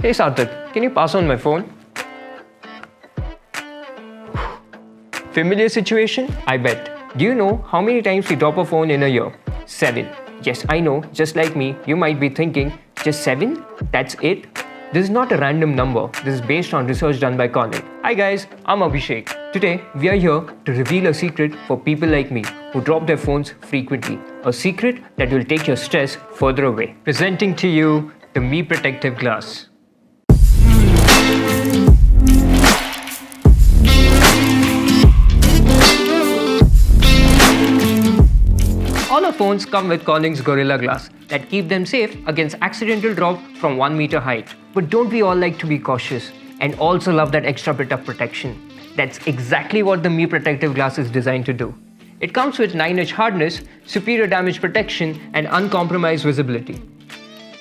Hey Sarthak, can you pass on my phone? Familiar situation? I bet. Do you know how many times we drop a phone in a year? 7. Yes, I know, just like me, you might be thinking, just 7? That's it? This is not a random number. This is based on research done by Cornell. Hi guys, I'm Abhishek. Today, we are here to reveal a secret for people like me who drop their phones frequently. A secret that will take your stress further away. Presenting to you the Me Protective Glass. All our phones come with Corning's Gorilla Glass that keep them safe against accidental drop from 1 meter height. But don't we all like to be cautious and also love that extra bit of protection? That's exactly what the Me Protective Glass is designed to do. It comes with 9-inch hardness, superior damage protection and uncompromised visibility.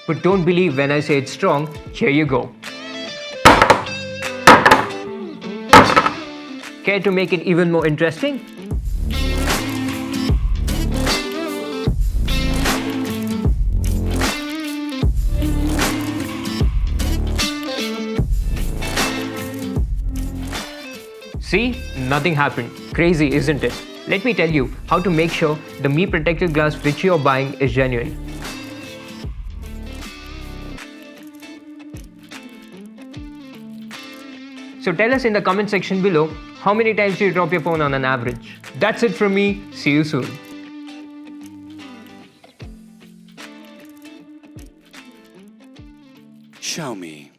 But don't believe when I say it's strong, here you go. Care to make it even more interesting? See? Nothing happened. Crazy, isn't it? Let me tell you how to make sure the Me Protective Glass which you are buying is genuine. So tell us in the comment section below how many times do you drop your phone on an average. That's it from me. See you soon. Xiaomi.